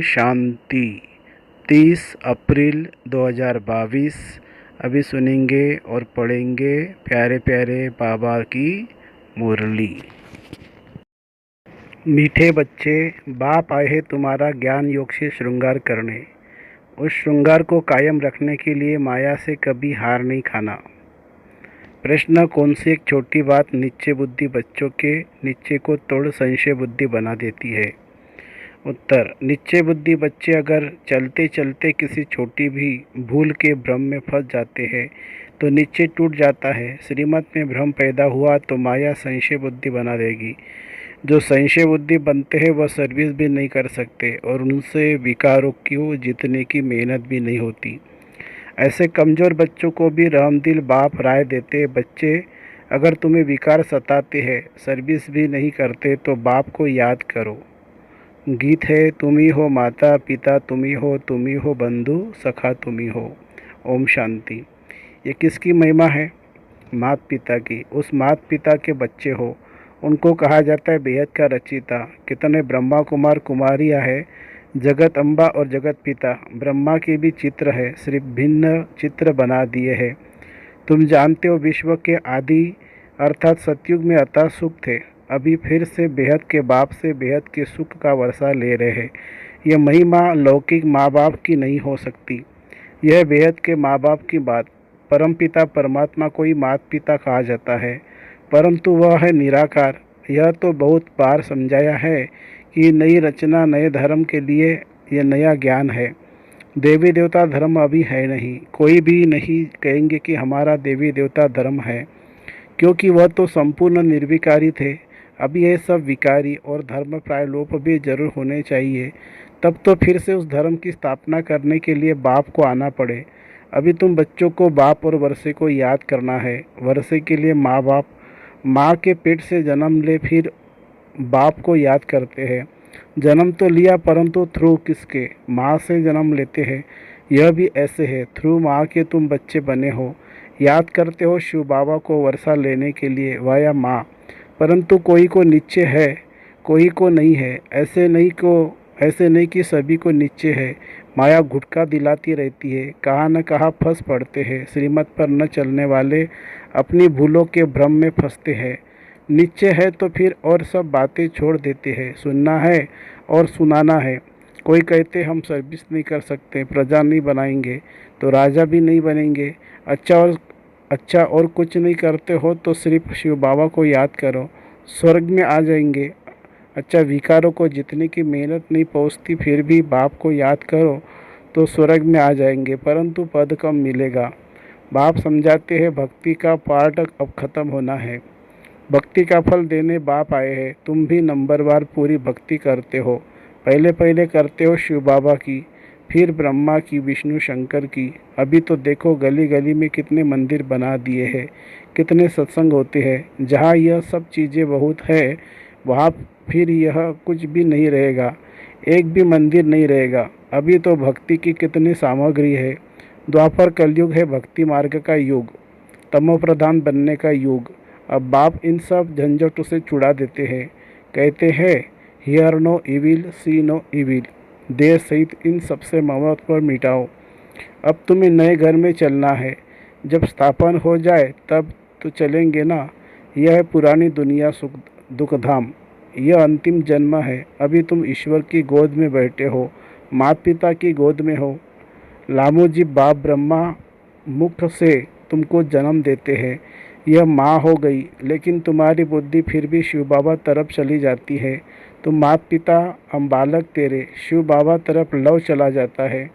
शांति। 30 अप्रैल 2022। अभी सुनेंगे और पढ़ेंगे प्यारे प्यारे बाबा की मुरली। मीठे बच्चे, बाप आए हैं तुम्हारा ज्ञान योग से श्रृंगार करने। उस श्रृंगार को कायम रखने के लिए माया से कभी हार नहीं खाना। प्रश्न, कौन सी एक छोटी बात निश्चय बुद्धि बच्चों के निश्चय को तोड़ संशय बुद्धि बना देती है? उत्तर, निश्चय बुद्धि बच्चे अगर चलते चलते किसी छोटी भी भूल के भ्रम में फंस जाते हैं तो निश्चय टूट जाता है। श्रीमत में भ्रम पैदा हुआ तो माया संशय बुद्धि बना देगी। जो संशय बुद्धि बनते हैं वह सर्विस भी नहीं कर सकते और उनसे विकारों को जीतने की मेहनत भी नहीं होती। ऐसे कमज़ोर बच्चों को भी रहमदिल बाप राय देते, बच्चे अगर तुम्हें विकार सताते हैं, सर्विस भी नहीं करते तो बाप को याद करो। गीत है, तुम ही हो माता पिता, तुम ही हो बंधु सखा, तुम ही हो। ओम शांति। ये किसकी महिमा है? माता पिता की। उस माता पिता के बच्चे हो, उनको कहा जाता है बेहद का रचिता। कितने ब्रह्मा कुमार कुमारियाँ है, जगत अम्बा और जगत पिता। ब्रह्मा के भी चित्र है, सिर्फ भिन्न चित्र बना दिए हैं। तुम जानते हो विश्व के आदि अर्थात सतयुग में अतः सुख थे, अभी फिर से बेहद के बाप से बेहद के सुख का वर्षा ले रहे हैं। यह महिमा लौकिक माँ बाप की नहीं हो सकती, यह बेहद के माँ बाप की बात। परमपिता परमात्मा को ही माता पिता कहा जाता है, परंतु वह है निराकार। यह तो बहुत बार समझाया है कि नई रचना नए धर्म के लिए यह नया ज्ञान है। देवी देवता धर्म अभी है नहीं, कोई भी नहीं कहेंगे कि हमारा देवी देवता धर्म है, क्योंकि वह तो संपूर्ण निर्विकारी थे। अभी ये सब विकारी और धर्म प्राय लोप भी जरूर होने चाहिए, तब तो फिर से उस धर्म की स्थापना करने के लिए बाप को आना पड़े। अभी तुम बच्चों को बाप और वर्षे को याद करना है। वर्षे के लिए माँ बाप माँ के पेट से जन्म ले फिर बाप को याद करते हैं। जन्म तो लिया परंतु थ्रू किसके? माँ से जन्म लेते हैं। यह भी ऐसे है, थ्रू माँ के तुम बच्चे बने हो। याद करते हो शिव बाबा को वर्षा लेने के लिए वाया माँ, परंतु कोई को निश्चय है कोई को नहीं है। ऐसे नहीं कि सभी को निश्चय है। माया घुटका दिलाती रहती है, कहाँ न कहाँ फंस पड़ते हैं। श्रीमत पर न चलने वाले अपनी भूलों के भ्रम में फंसते हैं। निश्चय है तो फिर और सब बातें छोड़ देते हैं। सुनना है और सुनाना है। कोई कहते हम सर्विस नहीं कर सकते, प्रजा नहीं बनाएंगे तो राजा भी नहीं बनेंगे। अच्छा और कुछ नहीं करते हो तो सिर्फ शिव बाबा को याद करो, स्वर्ग में आ जाएंगे। अच्छा, विकारों को जितने की मेहनत नहीं पहुंचती फिर भी बाप को याद करो तो स्वर्ग में आ जाएंगे, परंतु पद कम मिलेगा। बाप समझाते हैं भक्ति का पार्ट अब खत्म होना है। भक्ति का फल देने बाप आए हैं। तुम भी नंबरवार पूरी भक्ति करते हो। पहले करते हो शिव बाबा की, फिर ब्रह्मा की, विष्णु शंकर की। अभी तो देखो गली गली में कितने मंदिर बना दिए हैं, कितने सत्संग होते हैं। जहाँ यह सब चीज़ें बहुत है वहाँ फिर यह कुछ भी नहीं रहेगा, एक भी मंदिर नहीं रहेगा। अभी तो भक्ति की कितनी सामग्री है। द्वापर कलयुग है भक्ति मार्ग का युग, तमो प्रधान बनने का युग। अब बाप इन सब झंझटों से छुड़ा देते हैं। कहते हैं hear no evil, see no evil, देह सहित इन सबसे ममत्व पर मिटाओ। अब तुम्हें नए घर में चलना है, जब स्थापन हो जाए तब तो चलेंगे ना। यह है पुरानी दुनिया सुख दुख धाम, यह अंतिम जन्म है। अभी तुम ईश्वर की गोद में बैठे हो, माता पिता की गोद में हो। लामोजी बाप ब्रह्मा मुख से तुमको जन्म देते हैं, यह माँ हो गई, लेकिन तुम्हारी बुद्धि फिर भी शिव बाबा तरफ चली जाती है। तुम माता पिता, हम बालक तेरे, शिव बाबा तरफ लव चला जाता है।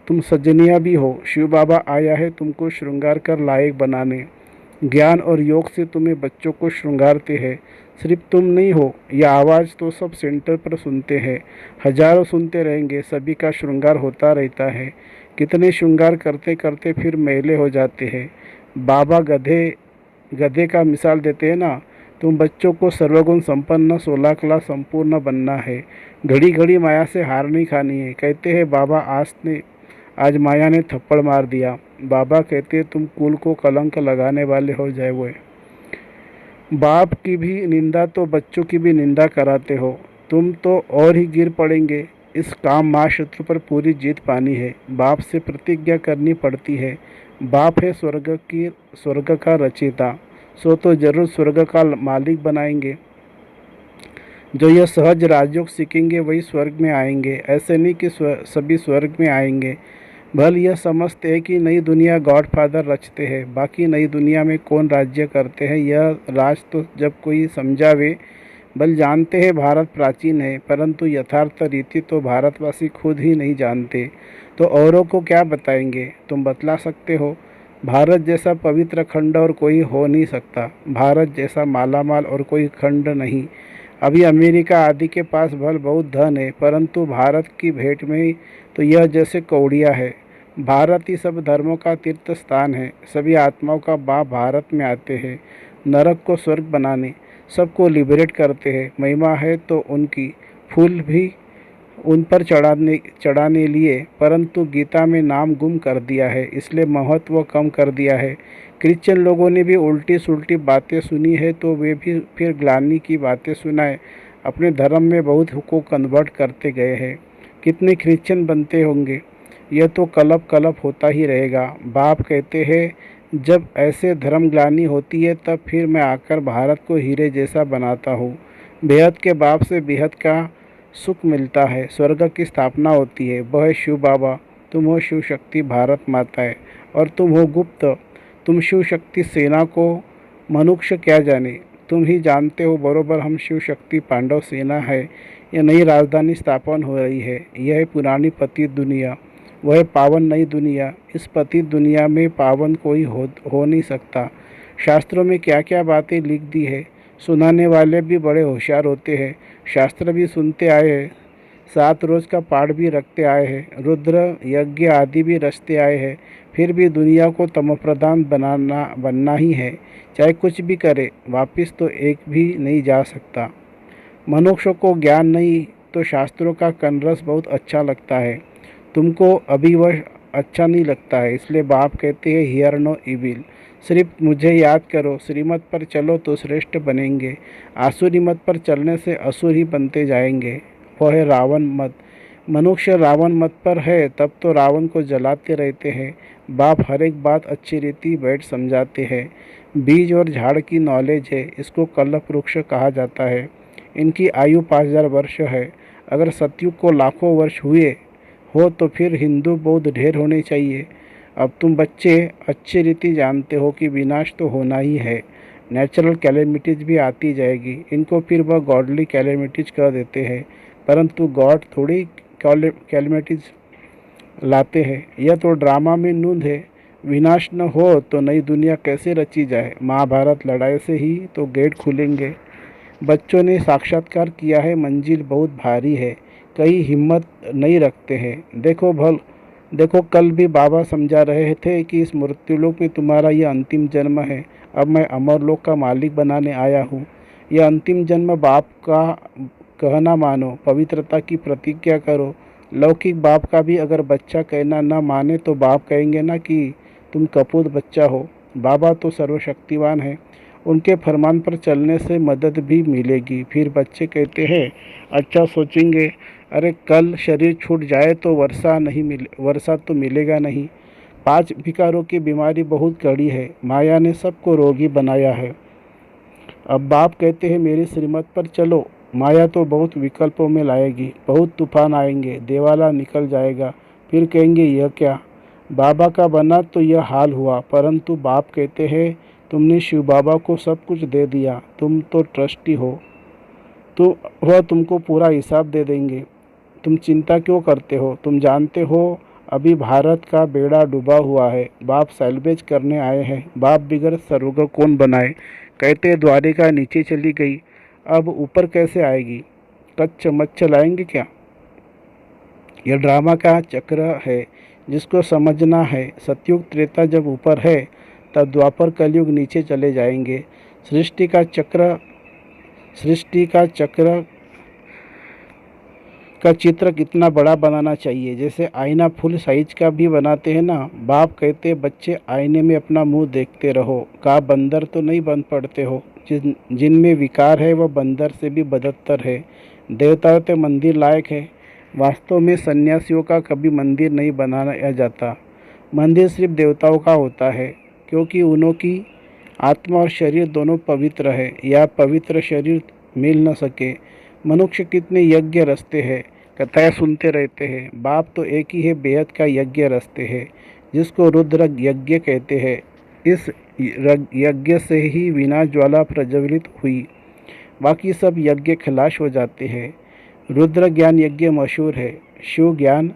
तुम सजनिया भी हो, शिव बाबा आया है तुमको श्रृंगार कर लायक बनाने। ज्ञान और योग से तुम्हें बच्चों को श्रृंगारते हैं। सिर्फ तुम नहीं हो, यह आवाज़ तो सब सेंटर पर सुनते हैं, हजारों सुनते रहेंगे। सभी का श्रृंगार होता रहता है। कितने श्रृंगार करते करते फिर मैले हो जाते हैं। बाबा गधे का मिसाल देते हैं ना। तुम बच्चों को सर्वगुण संपन्न 16 क्लास संपूर्ण बनना है। घड़ी घड़ी माया से हार नहीं खानी है। कहते हैं बाबा आज माया ने थप्पड़ मार दिया। बाबा कहते हैं तुम कुल को कलंक लगाने वाले हो जाए हुए। बाप की भी निंदा तो बच्चों की भी निंदा कराते हो। तुम तो और ही गिर पड़ेंगे। इस काम माँ शत्रु पर पूरी जीत पानी है। बाप से प्रतिज्ञा करनी पड़ती है। बाप है स्वर्ग का रचयिता, सो तो जरूर स्वर्ग का मालिक बनाएंगे। जो यह सहज राजयोग सीखेंगे वही स्वर्ग में आएंगे। ऐसे नहीं कि सभी स्वर्ग में आएंगे। भल यह समझते हैं कि नई दुनिया गॉडफादर रचते हैं, बाकी नई दुनिया में कौन राज्य करते हैं यह राज तो जब कोई समझावे। बल जानते हैं भारत प्राचीन है, परंतु यथार्थ रीति तो भारतवासी खुद ही नहीं जानते, तो औरों को क्या बताएंगे। तुम बतला सकते हो। भारत जैसा पवित्र खंड और कोई हो नहीं सकता। भारत जैसा मालामाल और कोई खंड नहीं। अभी अमेरिका आदि के पास भल बहुत धन है, परंतु भारत की भेंट में तो यह जैसे कौड़िया है। भारत ही सब धर्मों का तीर्थ स्थान है। सभी आत्माओं का बाप भारत में आते हैं, नरक को स्वर्ग बनाने, सबको लिबरेट करते हैं। महिमा है तो उनकी, फूल भी उन पर चढ़ाने लिए, परंतु गीता में नाम गुम कर दिया है, इसलिए महत्व कम कर दिया है। क्रिश्चियन लोगों ने भी उल्टी सुल्टी बातें सुनी है तो वे भी फिर ग्लानि की बातें सुनाए। अपने धर्म में बहुत को कन्वर्ट करते गए हैं। कितने क्रिश्चियन बनते होंगे। यह तो कलप कलप होता ही रहेगा। बाप कहते हैं जब ऐसे धर्म ग्लानि होती है तब फिर मैं आकर भारत को हीरे जैसा बनाता हूँ। बेहद के बाप से बेहद का सुख मिलता है, स्वर्ग की स्थापना होती है। वह है शिव बाबा, तुम हो शिव शक्ति भारत माता है, और तुम हो गुप्त। तुम शिव शक्ति सेना को मनुष्य क्या जाने, तुम ही जानते हो बरोबर। हम शिव शक्ति पांडव सेना है। यह नई राजधानी स्थापन हो रही है। यह है पुरानी पतित दुनिया, वह है पावन नई दुनिया। इस पतित दुनिया में पावन कोई हो नहीं सकता। शास्त्रों में क्या क्या बातें लिख दी है। सुनाने वाले भी बड़े होशियार होते हैं। शास्त्र भी सुनते आए हैं, 7 रोज का पाठ भी रखते आए हैं, रुद्र यज्ञ आदि भी रचते आए हैं। फिर भी दुनिया को तमप्रधान बनना ही है। चाहे कुछ भी करे, वापिस तो एक भी नहीं जा सकता। मनुष्य को ज्ञान नहीं तो शास्त्रों का कनरस बहुत अच्छा लगता है। तुमको अभी वह अच्छा नहीं लगता है, इसलिए बाप कहते हैं हियर नो इविल। सिर्फ मुझे याद करो, श्रीमत पर चलो तो श्रेष्ठ बनेंगे। आसुरी मत पर चलने से असुर ही बनते जाएंगे। वह है रावण मत। मनुष्य रावण मत पर है तब तो रावण को जलाते रहते हैं। बाप हर एक बात अच्छी रीति बैठ समझाते हैं। बीज और झाड़ की नॉलेज है, इसको कल्प वृक्ष कहा जाता है। इनकी आयु 5000 वर्ष है। अगर सतयुग को लाखों वर्ष हुए हो तो फिर हिंदू बौद्ध ढेर होने चाहिए। अब तुम बच्चे अच्छी रीति जानते हो कि विनाश तो होना ही है। नेचुरल कैलेमिटीज भी आती जाएगी, इनको फिर वह गॉडली कैलेमिटीज कह देते हैं, परंतु गॉड थोड़ी कैलेमिटीज लाते हैं। यह तो ड्रामा में नूंद है। विनाश न हो तो नई दुनिया कैसे रची जाए। महाभारत लड़ाई से ही तो गेट खुलेंगे। बच्चों ने साक्षात्कार किया है, मंजिल बहुत भारी है, कई हिम्मत नहीं रखते हैं। देखो कल भी बाबा समझा रहे थे कि इस मृत्युलोक में तुम्हारा यह अंतिम जन्म है। अब मैं अमरलोक का मालिक बनाने आया हूँ। यह अंतिम जन्म बाप का कहना मानो, पवित्रता की प्रतिज्ञा करो। लौकिक बाप का भी अगर बच्चा कहना न माने तो बाप कहेंगे ना कि तुम कपूत बच्चा हो। बाबा तो सर्वशक्तिवान है, उनके फरमान पर चलने से मदद भी मिलेगी। फिर बच्चे कहते हैं अच्छा सोचेंगे, अरे कल शरीर छूट जाए तो वर्षा तो मिलेगा नहीं। 5 विकारों की बीमारी बहुत कड़ी है, माया ने सबको रोगी बनाया है। अब बाप कहते हैं मेरी श्रीमत पर चलो। माया तो बहुत विकल्पों में लाएगी, बहुत तूफान आएंगे, देवाला निकल जाएगा। फिर कहेंगे यह क्या, बाबा का बना तो यह हाल हुआ। परंतु बाप कहते हैं तुमने शिव बाबा को सब कुछ दे दिया, तुम तो ट्रस्टी हो, तो वह तुमको पूरा हिसाब दे देंगे। तुम चिंता क्यों करते हो। तुम जानते हो अभी भारत का बेड़ा डूबा हुआ है। बाप सैल्वेज करने आए हैं। बाप बिगड़ स्वर्ग कौन बनाए। कहते द्वारिका नीचे चली गई, अब ऊपर कैसे आएगी। कच्च मच्छ लाएंगे क्या। यह ड्रामा का चक्र है जिसको समझना है। सतयुग त्रेता जब ऊपर है तब द्वापर कलयुग नीचे चले जाएंगे। सृष्टि का चित्र कितना बड़ा बनाना चाहिए, जैसे आईना फुल साइज का भी बनाते हैं ना। बाप कहते बच्चे आईने में अपना मुंह देखते रहो। का बंदर तो नहीं बन पड़ते हो। जिनमें विकार है वह बंदर से भी बदतर है। देवताओं के मंदिर लायक है, वास्तव में सन्यासियों का कभी मंदिर नहीं बनाया जाता। मंदिर सिर्फ देवताओं का होता है, क्योंकि उनकी आत्मा और शरीर दोनों पवित्र है, या पवित्र शरीर मिल न सके। मनुष्य कितने यज्ञ रचते हैं, कथाएं सुनते रहते हैं। बाप तो एक ही है, बेहद का यज्ञ रचते हैं, जिसको रुद्र यज्ञ कहते हैं। इस यज्ञ से ही विनाश ज्वाला प्रज्वलित हुई, बाकी सब यज्ञ खलाश हो जाते हैं। रुद्र ज्ञान यज्ञ मशहूर है, शिव ज्ञान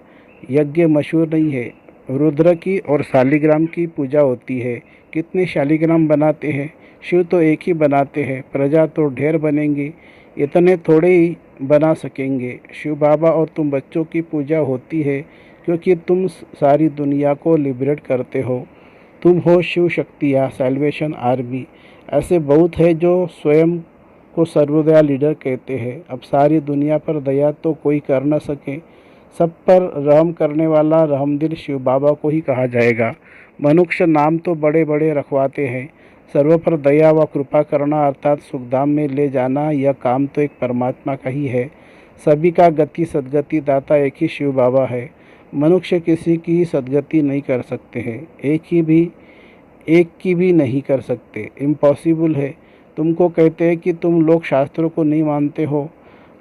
यज्ञ मशहूर नहीं है। रुद्र की और शालिग्राम की पूजा होती है। कितने शालिग्राम बनाते हैं, शिव तो एक ही बनाते हैं। प्रजा तो ढेर बनेंगी, इतने थोड़े ही बना सकेंगे। शिव बाबा और तुम बच्चों की पूजा होती है, क्योंकि तुम सारी दुनिया को लिबरेट करते हो। तुम हो शिव शक्ति या सैल्वेशन आर्मी। ऐसे बहुत है जो स्वयं को सर्वदया लीडर कहते हैं। अब सारी दुनिया पर दया तो कोई कर न सके, सब पर रहम करने वाला रहमदिल शिव बाबा को ही कहा जाएगा। मनुष्य नाम तो बड़े बड़े रखवाते हैं, सर्व पर दया व कृपा करना अर्थात सुखधाम में ले जाना, यह काम तो एक परमात्मा का ही है। सभी का गति सदगति दाता एक ही शिव बाबा है। मनुष्य किसी की सदगति नहीं कर सकते हैं, एक की भी नहीं कर सकते, इम्पॉसिबल है। तुमको कहते हैं कि तुम लोग शास्त्रों को नहीं मानते हो,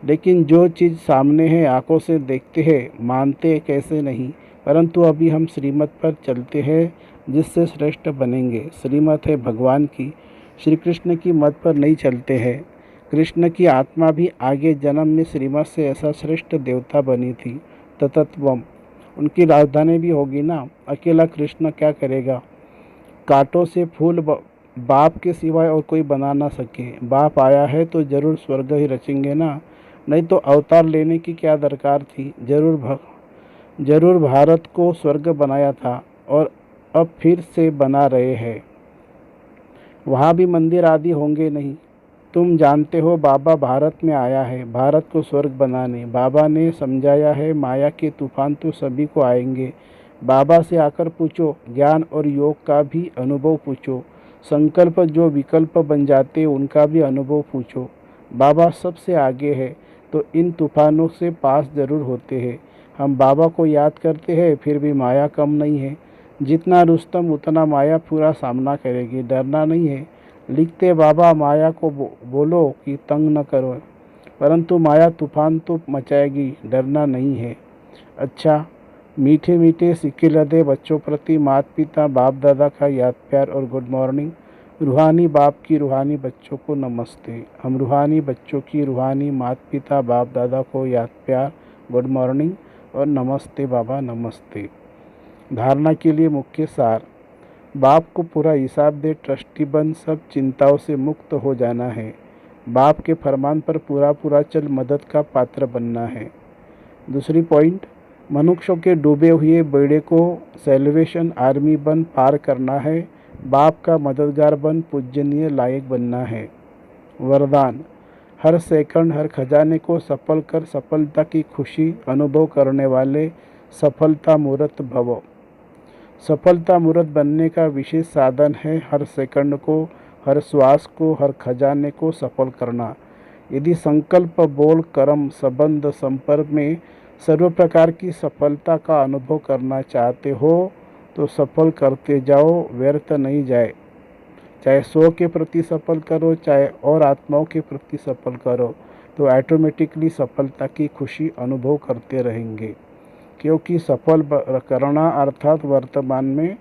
लेकिन जो चीज़ सामने है, आंखों से देखते हैं, मानते कैसे नहीं। परंतु अभी हम श्रीमत पर चलते हैं, जिससे श्रेष्ठ बनेंगे। श्रीमत है भगवान की, श्री कृष्ण की मत पर नहीं चलते हैं। कृष्ण की आत्मा भी आगे जन्म में श्रीमत से ऐसा श्रेष्ठ देवता बनी थी, ततत्वम। उनकी राजधानी भी होगी ना। अकेला कृष्ण क्या करेगा। कांटों से फूल बाप के सिवाय और कोई बना ना सके। बाप आया है तो जरूर स्वर्ग ही रचेंगे ना, नहीं तो अवतार लेने की क्या दरकार थी। जरूर भारत को स्वर्ग बनाया था, और अब फिर से बना रहे हैं। वहाँ भी मंदिर आदि होंगे नहीं। तुम जानते हो बाबा भारत में आया है, भारत को स्वर्ग बनाने। बाबा ने समझाया है, माया के तूफान तो सभी को आएंगे। बाबा से आकर पूछो, ज्ञान और योग का भी अनुभव पूछो। संकल्प जो विकल्प बन जाते उनका भी अनुभव पूछो। बाबा सबसे आगे है, तो इन तूफानों से पास जरूर होते हैं। हम बाबा को याद करते हैं, फिर भी माया कम नहीं है। जितना रुस्तम उतना माया पूरा सामना करेगी, डरना नहीं है। लिखते बाबा, माया को बोलो कि तंग न करो, परंतु माया तूफान तो मचाएगी, डरना नहीं है। अच्छा, मीठे मीठे सिक्के लदे बच्चों प्रति माता पिता बाप दादा का याद प्यार और गुड मॉर्निंग। रूहानी बाप की रूहानी बच्चों को नमस्ते। हम रूहानी बच्चों की रूहानी माता पिता बाप दादा को याद प्यार, गुड मॉर्निंग और नमस्ते बाबा, नमस्ते। धारणा के लिए मुख्य सार। बाप को पूरा हिसाब दे, ट्रस्टी बन, सब चिंताओं से मुक्त हो जाना है। बाप के फरमान पर पूरा चल, मदद का पात्र बनना है। दूसरी पॉइंट, मनुष्यों के डूबे हुए बेड़े को सैल्वेशन आर्मी बन पार करना है। बाप का मददगार बन पूजनीय लायक बनना है। वरदान, हर सेकंड हर खजाने को सफल कर, सफलता की खुशी अनुभव करने वाले सफलता मूर्त भव। सफलता मूर्त बनने का विशेष साधन है हर सेकंड को, हर श्वास को, हर खजाने को सफल करना। यदि संकल्प, बोल, कर्म, संबंध, संपर्क में सर्व प्रकार की सफलता का अनुभव करना चाहते हो, तो सफल करते जाओ, व्यर्थ नहीं जाए। चाहे 100 के प्रति सफल करो, चाहे और आत्माओं के प्रति सफल करो, तो ऑटोमेटिकली सफलता की खुशी अनुभव करते रहेंगे। क्योंकि सफल करना अर्थात वर्तमान में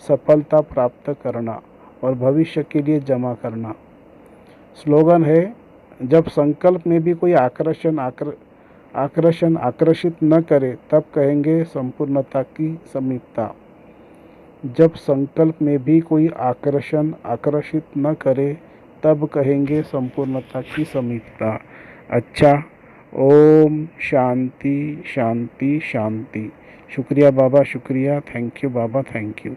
सफलता प्राप्त करना और भविष्य के लिए जमा करना। स्लोगन है, जब संकल्प में भी कोई आकर्षित न करे, तब कहेंगे संपूर्णता की समीपता। जब संकल्प में भी कोई आकर्षित न करे, तब कहेंगे संपूर्णता की समीपता। अच्छा, ओम शांति शांति शांति। शुक्रिया बाबा, शुक्रिया। Thank you Baba, thank you.